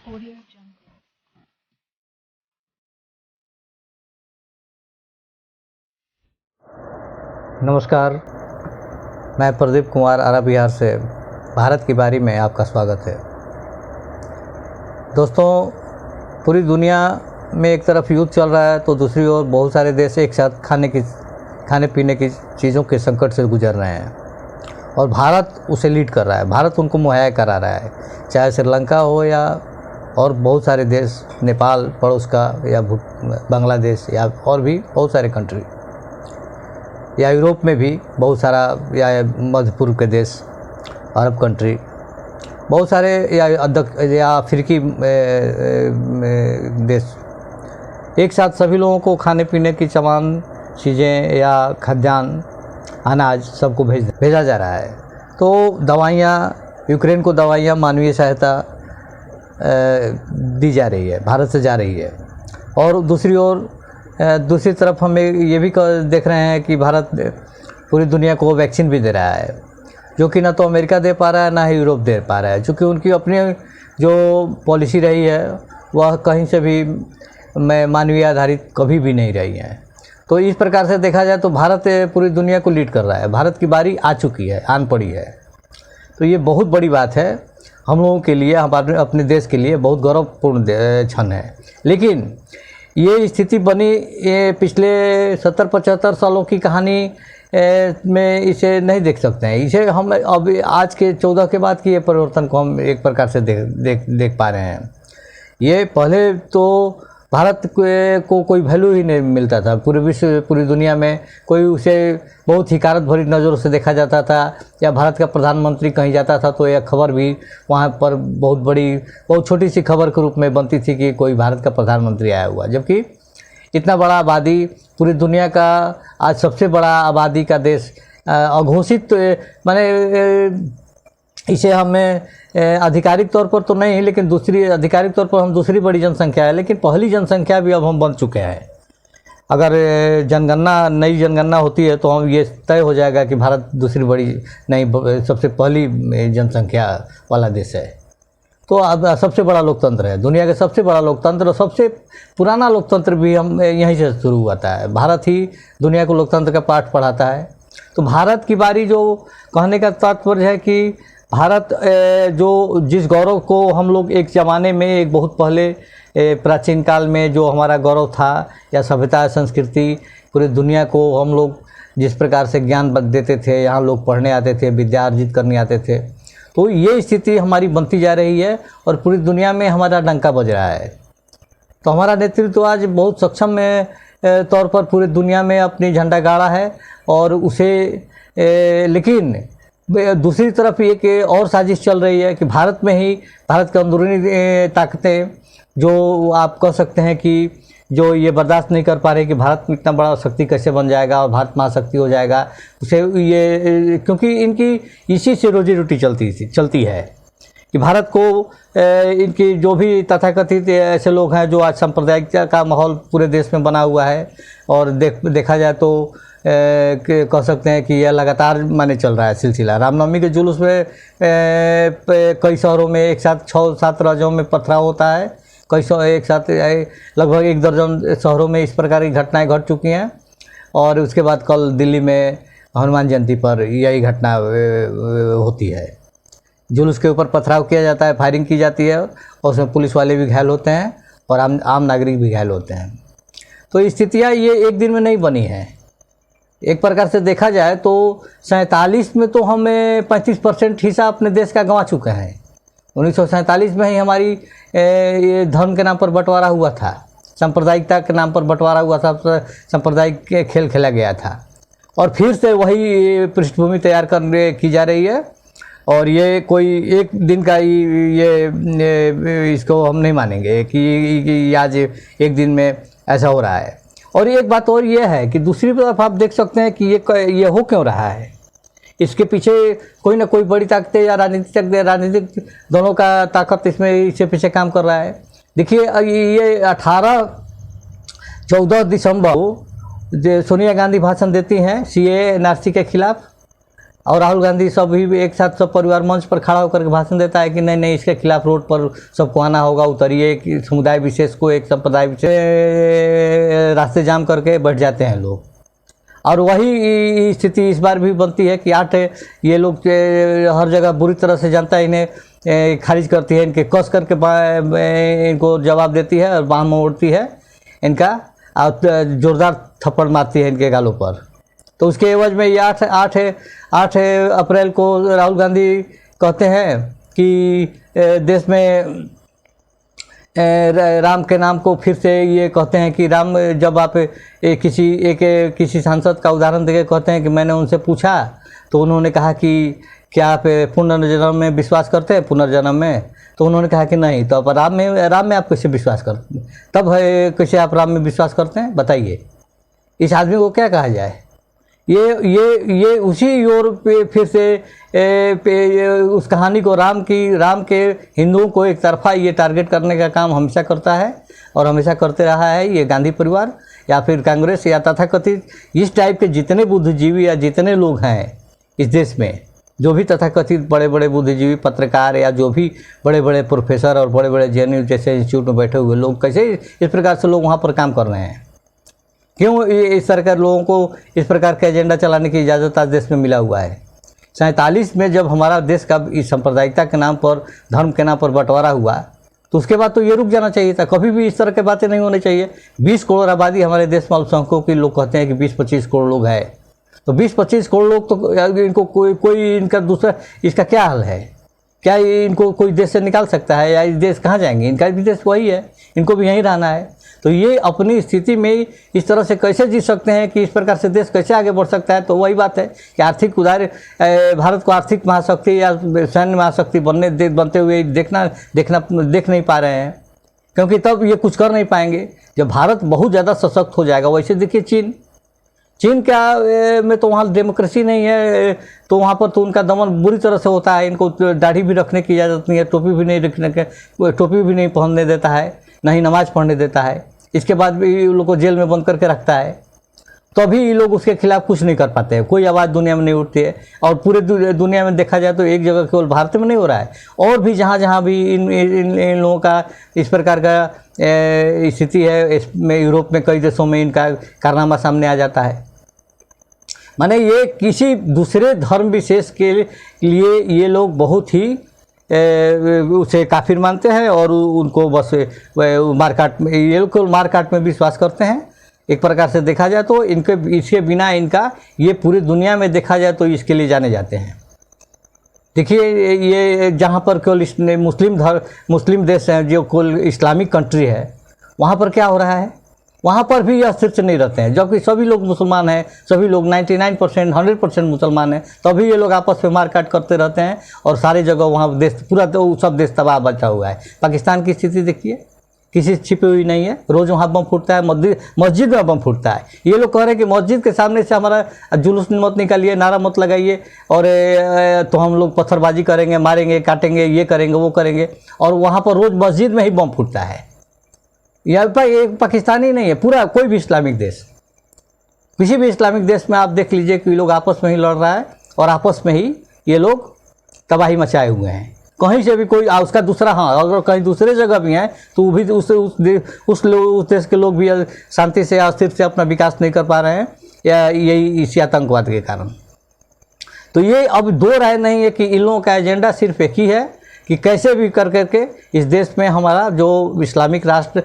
Audio Jungle. नमस्कार, मैं प्रदीप कुमार आरा बिहार से भारत की बारी में आपका स्वागत है। दोस्तों, पूरी दुनिया में एक तरफ युद्ध चल रहा है तो दूसरी ओर बहुत सारे देश एक साथ खाने पीने की चीज़ों के संकट से गुजर रहे हैं और भारत उसे लीड कर रहा है। भारत उनको मुहैया करा रहा है, चाहे श्रीलंका हो या और बहुत सारे देश, नेपाल पड़ोस का या बांग्लादेश या और भी बहुत सारे कंट्री, या यूरोप में भी बहुत सारा, या मध्य पूर्व के देश, अरब कंट्री, बहुत सारे, या अफ्रीकी देश, एक साथ सभी लोगों को खाने पीने की तमाम चीज़ें या खाद्यान्न, अनाज सबको भेजा जा रहा है। तो दवाइयाँ, यूक्रेन को दवाइयाँ, मानवीय सहायता दी जा रही है, भारत से जा रही है। और दूसरी तरफ हम ये भी देख रहे हैं कि भारत पूरी दुनिया को वैक्सीन भी दे रहा है, जो कि ना तो अमेरिका दे पा रहा है ना ही यूरोप दे पा रहा है, क्योंकि उनकी अपनी जो पॉलिसी रही है वह कहीं से भी मानवीय आधारित कभी भी नहीं रही है। तो इस प्रकार से देखा जाए तो भारत पूरी दुनिया को लीड कर रहा है। भारत की बारी आ चुकी है, आन पड़ी है। तो ये बहुत बड़ी बात है हम लोगों के लिए, हमारे अपने देश के लिए बहुत गौरवपूर्ण क्षण है। लेकिन ये स्थिति बनी, ये पिछले 70-75 सालों की कहानी में इसे नहीं देख सकते हैं। इसे हम अब आज के 14 के बाद की ये परिवर्तन को हम एक प्रकार से देख पा रहे हैं। ये पहले तो भारत को कोई वैल्यू ही नहीं मिलता था। पूरी दुनिया में कोई उसे बहुत ही कारत भरी नज़रों से देखा जाता था, या भारत का प्रधानमंत्री कहीं जाता था तो यह खबर भी वहाँ पर बहुत छोटी सी खबर के रूप में बनती थी कि कोई भारत का प्रधानमंत्री आया हुआ। जबकि इतना बड़ा आबादी, पूरी दुनिया का आज सबसे बड़ा आबादी का देश, अघोषित, माने इसे हमें आधिकारिक तौर पर तो नहीं, लेकिन आधिकारिक तौर पर हम दूसरी बड़ी जनसंख्या है, लेकिन पहली जनसंख्या भी अब हम बन चुके हैं। अगर नई जनगणना होती है तो हम ये तय हो जाएगा कि भारत दूसरी बड़ी नई सबसे पहली जनसंख्या वाला देश है। तो अब सबसे बड़ा लोकतंत्र है, दुनिया का सबसे बड़ा लोकतंत्र, सबसे पुराना लोकतंत्र भी हम यहीं से शुरू हुआ है। भारत ही दुनिया को लोकतंत्र का पाठ पढ़ाता है। तो भारत की बारी, जो कहने का तात्पर्य है कि भारत जो जिस गौरव को हम लोग एक ज़माने में, एक बहुत पहले प्राचीन काल में जो हमारा गौरव था, या सभ्यता संस्कृति, पूरी दुनिया को हम लोग जिस प्रकार से ज्ञान देते थे, यहाँ लोग पढ़ने आते थे, विद्या अर्जित करने आते थे, तो ये स्थिति हमारी बनती जा रही है और पूरी दुनिया में हमारा डंका बज रहा है। तो हमारा नेतृत्व आज बहुत सक्षम तौर पर पूरी दुनिया में अपनी झंडा गाड़ा है। और उसे लेकिन दूसरी तरफ एक और साजिश चल रही है कि भारत में ही, भारत के अंदरूनी ताकतें, जो आप कह सकते हैं कि जो ये बर्दाश्त नहीं कर पा रहे कि भारत में इतना बड़ा शक्ति कैसे बन जाएगा और भारत महाशक्ति हो जाएगा, उसे ये, क्योंकि इनकी इसी से रोजी रोटी चलती है कि भारत को इनकी जो भी तथाकथित ऐसे लोग हैं जो आज सांप्रदायिकता का माहौल पूरे देश में बना हुआ है, और देखा जाए तो कह सकते हैं कि यह लगातार माने चल रहा है सिलसिला। रामनवमी के जुलूस में कई शहरों में एक साथ 6-7 राज्यों में पथराव होता है, एक साथ लगभग 1 दर्जन शहरों में इस प्रकार की घटनाएं घट चुकी हैं। और उसके बाद कल दिल्ली में हनुमान जयंती पर यही घटना होती है। जुलूस के ऊपर पथराव किया जाता है, फायरिंग की जाती है, और उसमें पुलिस वाले भी घायल होते हैं और आम नागरिक भी घायल होते हैं। तो स्थितियाँ ये एक दिन में नहीं बनी है। एक प्रकार से देखा जाए तो 47 में तो हमें 35% हिस्सा अपने देश का गंवा चुके हैं। 1947 में ही हमारी ये धर्म के नाम पर बंटवारा हुआ था, सांप्रदायिकता के नाम पर बंटवारा हुआ था, सांप्रदायिक खेल खेला गया था, और फिर से वही पृष्ठभूमि तैयार की जा रही है। और ये कोई एक दिन का ये इसको हम नहीं मानेंगे कि आज एक दिन में ऐसा हो रहा है। और एक बात और ये है कि दूसरी तरफ आप देख सकते हैं कि ये हो क्यों रहा है। इसके पीछे कोई ना कोई बड़ी ताकतें या राजनीतिक दोनों का ताकत इसके पीछे काम कर रहा है। देखिए, ये 14 दिसंबर को सोनिया गांधी भाषण देती हैं CAA NRC के खिलाफ, और राहुल गांधी सब भी एक साथ सब परिवार मंच पर खड़ा होकर के भाषण देता है कि नहीं नहीं इसके खिलाफ रोड पर सबको आना होगा, उतरिए, कि समुदाय विशेष को, एक संप्रदाय विशेष रास्ते जाम करके बैठ जाते हैं लोग। और वही स्थिति इस बार भी बनती है कि 8 ये लोग हर जगह बुरी तरह से जनता इन्हें खारिज करती है, इनके कस करके इनको जवाब देती है और बाँह मोड़ती है इनका, और जोरदार थप्पड़ मारती है इनके गालों पर। तो उसके एवज में ये 8 अप्रैल को राहुल गांधी कहते हैं कि देश में राम के नाम को फिर से ये कहते हैं कि राम, जब आप किसी सांसद का उदाहरण देके कहते हैं कि मैंने उनसे पूछा तो उन्होंने कहा कि क्या आप पुनर्जन्म में विश्वास करते हैं, पुनर्जन्म में? तो उन्होंने कहा कि नहीं। तो अब राम में आप कैसे विश्वास करते हैं? तब कैसे आप राम में विश्वास करते हैं, बताइए। इस आदमी को क्या कहा जाए? ये उसी ओर पे फिर से उस कहानी को राम के हिंदुओं को एक तरफा ये टारगेट करने का काम हमेशा करता है और हमेशा करते रहा है ये गांधी परिवार या फिर कांग्रेस या तथाकथित इस टाइप के जितने बुद्धिजीवी या जितने लोग हैं इस देश में, जो भी तथाकथित बड़े बड़े बुद्धिजीवी, पत्रकार या जो भी बड़े बड़े प्रोफेसर और बड़े बड़े जेएनयू जैसे इंस्टीट्यूट में बैठे हुए लोग, कैसे इस प्रकार से लोग वहाँ पर काम कर रहे हैं? क्यों इस सरकार लोगों को इस प्रकार का एजेंडा चलाने की इजाज़त आज देश में मिला हुआ है? 47 में जब हमारा देश का इस सांप्रदायिकता के नाम पर, धर्म के नाम पर बंटवारा हुआ, तो उसके बाद तो ये रुक जाना चाहिए था। कभी भी इस तरह की बातें नहीं होनी चाहिए। 20 करोड़ आबादी हमारे देश में अल्पसंख्यकों की लोग कहते हैं कि 20-25 करोड़ लोग हैं, तो 20-25 करोड़ लोग तो इनको कोई इनका दूसरा इसका क्या हाल है? क्या इनको कोई देश से निकाल सकता है या इस देश कहाँ जाएंगे? इनका भी देश वही है, इनको भी यहीं रहना है। तो ये अपनी स्थिति में इस तरह से कैसे जी सकते हैं कि इस प्रकार से देश कैसे आगे बढ़ सकता है? तो वही बात है कि आर्थिक उदार भारत को आर्थिक महाशक्ति या सैन्य महाशक्ति बनते हुए देख नहीं पा रहे हैं, क्योंकि तब ये कुछ कर नहीं पाएंगे। जब भारत बहुत ज़्यादा सशक्त हो जाएगा, वैसे देखिए चीन क्या में तो वहाँ डेमोक्रेसी नहीं है, तो वहाँ पर तो उनका दमन बुरी तरह से होता है। इनको दाढ़ी भी रखने की इजाज़त नहीं है, टोपी भी नहीं पहनने देता है, ना ही नमाज़ पढ़ने देता है। इसके बाद भी ये लोग को जेल में बंद करके रखता है, तो अभी ये लोग उसके खिलाफ कुछ नहीं कर पाते हैं, कोई आवाज़ दुनिया में नहीं उठती है। और पूरे दुनिया में देखा जाए तो एक जगह केवल भारत में नहीं हो रहा है, और भी जहाँ भी इन लोगों का इस प्रकार का स्थिति है, इसमें यूरोप में कई देशों में इनका कारनामा सामने आ जाता है। माने ये किसी दूसरे धर्म विशेष के लिए ये लोग बहुत ही उसे काफिर मानते हैं और उनको बस मारकाट में, ये लोग मारकाट में विश्वास करते हैं। एक प्रकार से देखा जाए तो इसके बिना इनका ये पूरी दुनिया में देखा जाए तो इसके लिए जाने जाते हैं। देखिए ये जहाँ पर केवल मुस्लिम देश हैं, जो केवल इस्लामिक कंट्री है, वहाँ पर क्या हो रहा है? वहाँ पर भी यह स्थिर नहीं रहते हैं, जबकि सभी लोग मुसलमान हैं, सभी लोग 99% 100% मुसलमान हैं, तभी ये लोग आपस में मारकाट करते रहते हैं और सारी जगह वहाँ देश पूरा तो सब देश तबाह बचा हुआ है। पाकिस्तान की स्थिति देखिए, किसी छिपी हुई नहीं है, रोज़ वहाँ बम फूटता है, मस्जिद में बम फूटता है। ये लोग कह रहे हैं कि मस्जिद के सामने से हमारा जुलूस मत निकालिए, नारा मत लगाइए, और तो हम लोग पत्थरबाजी करेंगे, मारेंगे, काटेंगे, ये करेंगे, वो करेंगे, और वहाँ पर रोज़ मस्जिद में ही बम फूटता है। यह पाकिस्तानी नहीं है, पूरा कोई भी इस्लामिक देश, किसी भी इस्लामिक देश में आप देख लीजिए कि लोग आपस में ही लड़ रहा है और आपस में ही ये लोग तबाही मचाए हुए हैं। कहीं से भी कोई उसका दूसरा, हाँ, अगर कहीं दूसरे जगह भी हैं तो वो भी उस देश के लोग भी शांति से अस्थिर से अपना विकास नहीं कर पा रहे हैं, या यही इसी आतंकवाद के कारण। तो ये अब दो राय नहीं है कि इन लोगों का एजेंडा सिर्फ एक ही है कि कैसे भी कर करके इस देश में हमारा जो इस्लामिक राष्ट्र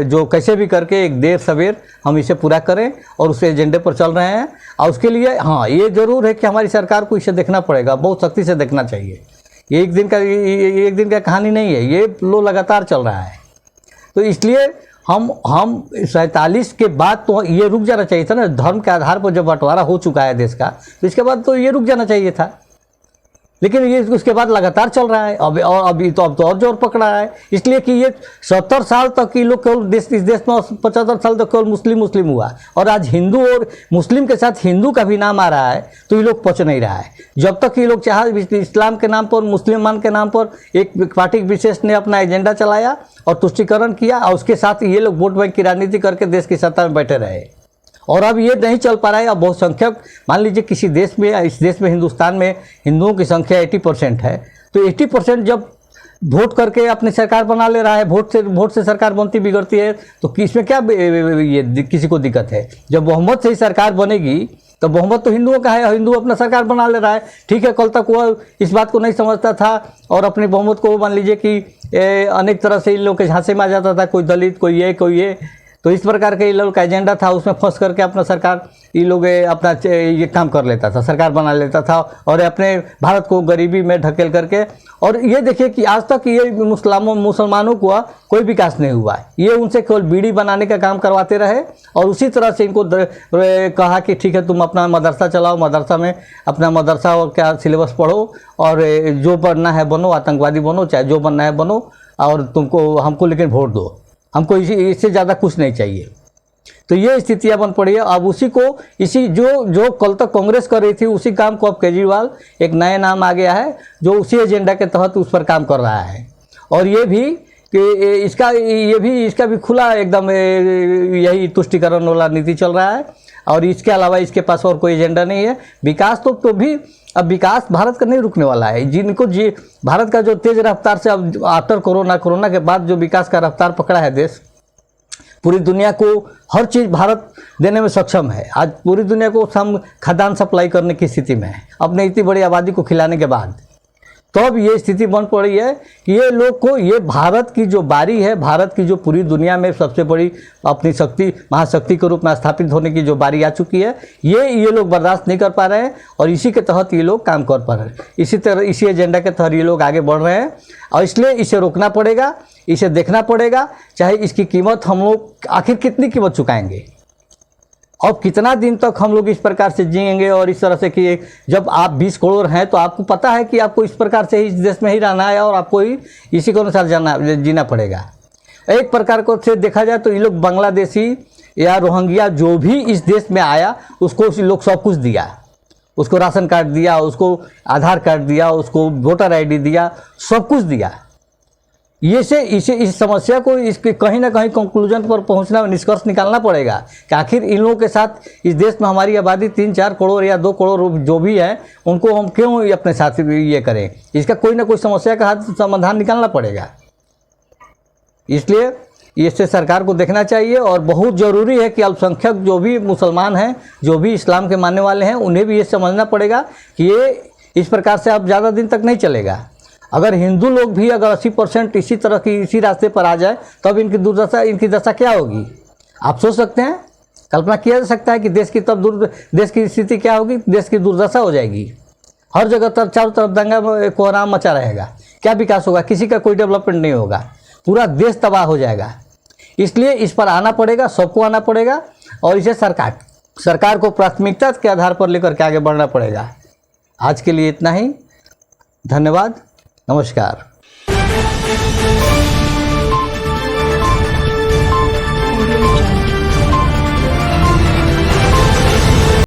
जो कैसे भी करके एक देर सवेर हम इसे पूरा करें, और उस एजेंडे पर चल रहे हैं। और उसके लिए हाँ, ये ज़रूर है कि हमारी सरकार को इसे देखना पड़ेगा, बहुत सख्ती से देखना चाहिए। ये एक दिन का कहानी नहीं है, ये लो लगातार चल रहा है। तो इसलिए हम 47 के बाद तो ये रुक जाना चाहिए था ना, धर्म के आधार पर जब बंटवारा हो चुका है देश का, तो इसके बाद तो ये रुक जाना चाहिए था। लेकिन ये उसके बाद लगातार चल रहा है, अब तो और जोर पकड़ा है, इसलिए कि ये 70 साल तक ये लोग केवल इस देश में 75 साल तक केवल मुस्लिम हुआ, और आज हिंदू और मुस्लिम के साथ हिंदू का भी नाम आ रहा है, तो ये लोग पच नहीं रहा है। जब तक ये लोग चाहे इस्लाम के नाम पर, मुस्लिमान के नाम पर एक पार्टी विशेष ने अपना एजेंडा चलाया और तुष्टिकरण किया, और उसके साथ ये लोग वोट बैंक की राजनीति करके देश की सत्ता में बैठे रहे, और अब ये नहीं चल पा रहा है। अब बहुसंख्यक, मान लीजिए किसी देश में, इस देश में हिंदुस्तान में हिंदुओं की संख्या 80% है, तो 80% जब वोट करके अपनी सरकार बना ले रहा है, वोट से सरकार बनती बिगड़ती है, तो इसमें क्या ये किसी को दिक्कत है? जब बहुमत से ही सरकार बनेगी तो बहुमत तो हिंदुओं का है, हिंदू अपना सरकार बना ले रहा है। ठीक है, कल तक वह इस बात को नहीं समझता था और अपनी बहुमत को मान लीजिए कि अनेक तरह से इन लोग के झांसे में आ जाता था, कोई दलित, कोई ये, तो इस प्रकार के इन लोग का एजेंडा था, उसमें फंस करके अपना सरकार ये लोग अपना ये काम कर लेता था, सरकार बना लेता था और अपने भारत को गरीबी में ढकेल करके। और ये देखिए कि आज तक ये मुसलमानों को कोई विकास नहीं हुआ है। ये उनसे केवल बीड़ी बनाने का काम करवाते रहे और उसी तरह से इनको कहा कि ठीक है, तुम अपना मदरसा चलाओ, मदरसा में अपना मदरसा और क्या सिलेबस पढ़ो और जो बनना है बनो, आतंकवादी बनो, चाहे जो बनना है बनो, और तुमको हमको लेकिन वोट दो, हमको इससे ज़्यादा कुछ नहीं चाहिए। तो ये स्थितियां बन पड़ी है। अब उसी को, इसी जो कल तक कांग्रेस कर रही थी, उसी काम को अब केजरीवाल, एक नया नाम आ गया है जो उसी एजेंडा के तहत उस पर काम कर रहा है। और ये भी कि इसका भी खुला एकदम यही तुष्टिकरण वाला नीति चल रहा है और इसके अलावा इसके पास और कोई एजेंडा नहीं है। विकास तो भी अब विकास भारत का नहीं रुकने वाला है। भारत का जो तेज़ रफ्तार से अब आफ्टर कोरोना के बाद जो विकास का रफ्तार पकड़ा है देश, पूरी दुनिया को हर चीज़ भारत देने में सक्षम है। आज पूरी दुनिया को हम खाद्यान्न सप्लाई करने की स्थिति में है अपने इतनी बड़ी आबादी को खिलाने के बाद। तो अब ये स्थिति बन पड़ी है कि ये लोग को, ये भारत की जो बारी है, भारत की जो पूरी दुनिया में सबसे बड़ी अपनी शक्ति, महाशक्ति के रूप में स्थापित होने की जो बारी आ चुकी है, ये लोग बर्दाश्त नहीं कर पा रहे हैं और इसी के तहत ये लोग काम कर पा रहे हैं। इसी एजेंडा के तहत ये लोग आगे बढ़ रहे हैं और इसलिए इसे रोकना पड़ेगा, इसे देखना पड़ेगा, चाहे इसकी कीमत हम लोग आखिर कितनी कीमत चुकाएंगे और कितना दिन तक हम लोग इस प्रकार से जिएंगे। और इस तरह से कि जब आप 20 करोड़ हैं तो आपको पता है कि आपको इस प्रकार से ही इस देश में ही रहना है और आपको ही इसी के अनुसार जीना पड़ेगा। एक प्रकार को से देखा जाए तो ये लोग बांग्लादेशी या रोहिंग्या जो भी इस देश में आया उसको लोग सब कुछ दिया, उसको राशन कार्ड दिया, उसको आधार कार्ड दिया, उसको वोटर ID दिया, सब कुछ दिया। इसे इस समस्या को इसके कहीं ना कहीं कंक्लूजन पर पहुंचना, निष्कर्ष निकालना पड़ेगा कि आखिर इन लोगों के साथ इस देश में हमारी आबादी 3-4 करोड़ या 2 करोड़ जो भी है, उनको हम क्यों अपने साथ ये करें? इसका कोई ना कोई समस्या का समाधान निकालना पड़ेगा। इसलिए इससे सरकार को देखना चाहिए और बहुत ज़रूरी है कि अल्पसंख्यक जो भी मुसलमान हैं, जो भी इस्लाम के मानने वाले हैं, उन्हें भी ये समझना पड़ेगा कि ये इस प्रकार से अब ज़्यादा दिन तक नहीं चलेगा। अगर हिंदू लोग भी अगर 80% इसी तरह की इसी रास्ते पर आ जाए तब इनकी दशा क्या होगी? आप सोच सकते हैं, कल्पना किया जा सकता है कि देश की स्थिति क्या होगी? देश की दुर्दशा हो जाएगी। हर जगह चारों तरफ दंगा कोहराम मचा रहेगा। क्या विकास होगा? किसी का कोई डेवलपमेंट नहीं होगा, पूरा देश तबाह हो जाएगा। इसलिए इस पर आना पड़ेगा, सबको आना पड़ेगा और इसे सरकार को प्राथमिकता के आधार पर लेकर के आगे बढ़ना पड़ेगा। आज के लिए इतना ही। धन्यवाद, नमस्कार।